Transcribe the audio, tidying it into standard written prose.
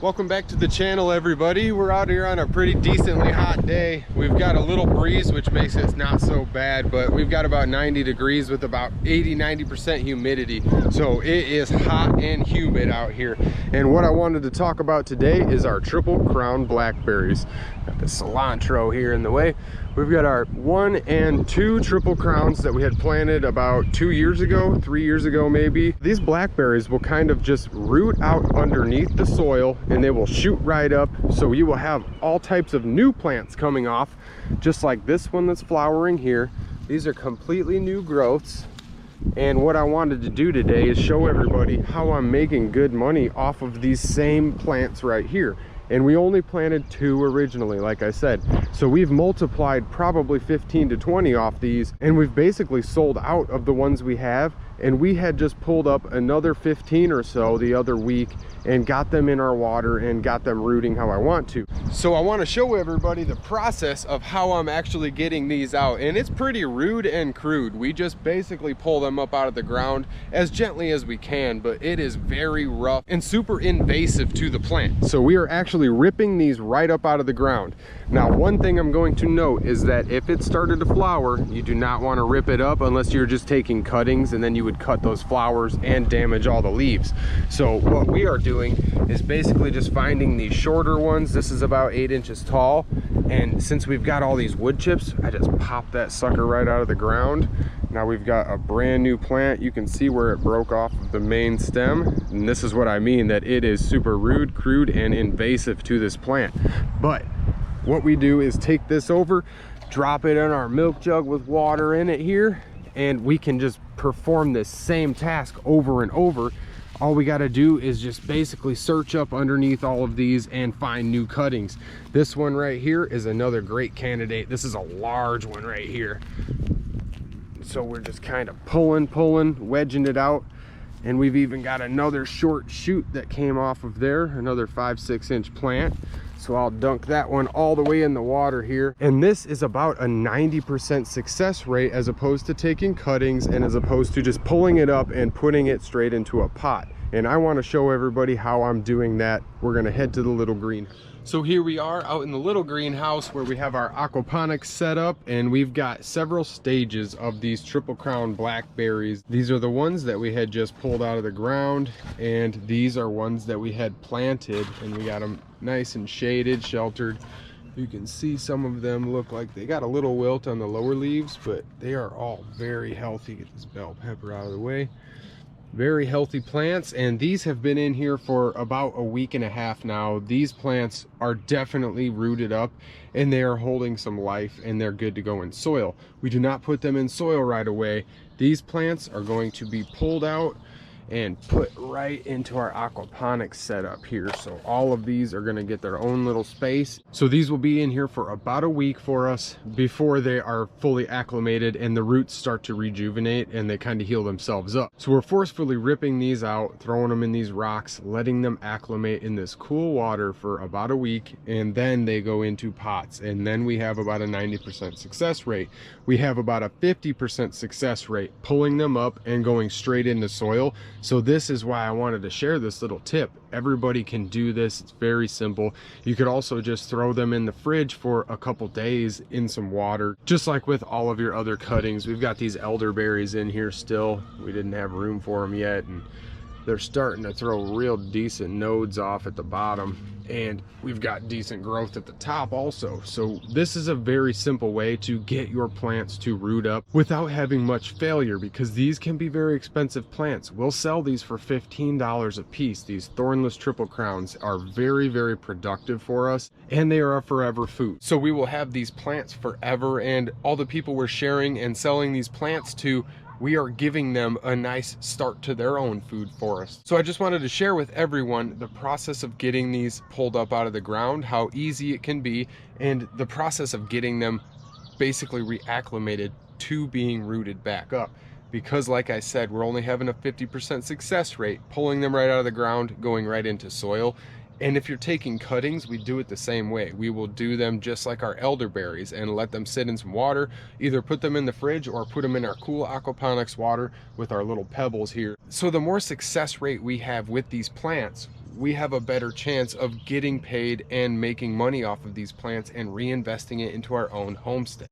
Welcome back to the channel, everybody. We're out here on a pretty decently hot day. We've got a little breeze, which makes it not so bad, but we've got about 90 degrees with about 80-90% humidity. So it is hot and humid out here. And what I wanted to talk about today is our Triple Crown blackberries. Got the cilantro here in the way. We've got our 1 and 2 Triple Crowns that we had planted about 2 years ago, 3 years ago maybe. These blackberries will kind of just root out underneath the soil and they will shoot right up. So you will have all types of new plants coming off, just like this one that's flowering here. These are completely new growths. And what I wanted to do today is show everybody how I'm making good money off of these same plants right here. And we only planted 2 originally, like I said. So we've multiplied probably 15 to 20 off these, and we've basically sold out of the ones we have. And we had just pulled up another 15 or so the other week and got them in our water and got them rooting how I want to. So I want to show everybody the process of how I'm actually getting these out. And it's pretty rude and crude. We just basically pull them up out of the ground as gently as we can, but it is very rough and super invasive to the plant. So we are actually ripping these right up out of the ground. Now, one thing I'm going to note is that if it started to flower, you do not want to rip it up unless you're just taking cuttings, and then you would cut those flowers and damage all the leaves. So what we are doing is basically just finding these shorter ones. This is about 8 inches tall, and since we've got all these wood chips, I just pop that sucker right out of the ground. Now we've got a brand new plant. You can see where it broke off of the main stem, and this is what I mean, that it is super rude, crude, and invasive to this plant. But what we do is take this over, drop it in our milk jug with water in it here, and we can just perform this same task over and over. All we got to do is just basically search up underneath all of these and find new cuttings. This one right here is another great candidate. This is a large one right here. So we're just kind of pulling, wedging it out. And we've even got another short shoot that came off of there, another 5-6 inch plant. So I'll dunk that one all the way in the water here. And this is about a 90% success rate, as opposed to taking cuttings and as opposed to just pulling it up and putting it straight into a pot. And I want to show everybody how I'm doing that. We're going to head to the little green. So here we are out in the little greenhouse where we have our aquaponics set up, and we've got several stages of these Triple Crown blackberries. These are the ones that we had just pulled out of the ground, and these are ones that we had planted, and we got them nice and shaded, sheltered. You can see some of them look like they got a little wilt on the lower leaves, but they are all very healthy. Get this bell pepper out of the way. Very healthy plants, and these have been in here for about a week and a half now. These plants are definitely rooted up and they are holding some life, and they're good to go in soil. We do not put them in soil right away. These plants are going to be pulled out and put right into our aquaponics setup here. So all of these are going to get their own little space. So these will be in here for about a week for us before they are fully acclimated and the roots start to rejuvenate and they kind of heal themselves up. So we're forcefully ripping these out, throwing them in these rocks, letting them acclimate in this cool water for about a week, and then they go into pots. And then we have about a 90% success rate. We have about a 50% success rate pulling them up and going straight into soil. So this is why I wanted to share this little tip. Everybody can do this. It's very simple. You could also just throw them in the fridge for a couple days in some water, just like with all of your other cuttings. We've got these elderberries in here still. We didn't have room for them yet, and they're starting to throw real decent nodes off at the bottom, and we've got decent growth at the top also. So this is a very simple way to get your plants to root up without having much failure, because these can be very expensive plants. We'll sell these for $15 a piece. These thornless Triple Crowns are very, very productive for us, and they are a forever food. So we will have these plants forever, and all the people we're sharing and selling these plants to, we are giving them a nice start to their own food forest. So I just wanted to share with everyone the process of getting these pulled up out of the ground, how easy it can be, and the process of getting them basically reacclimated to being rooted back up. Because like I said, we're only having a 50% success rate, pulling them right out of the ground, going right into soil. And if you're taking cuttings, we do it the same way. We will do them just like our elderberries and let them sit in some water, either put them in the fridge or put them in our cool aquaponics water with our little pebbles here. So the more success rate we have with these plants, we have a better chance of getting paid and making money off of these plants and reinvesting it into our own homestead.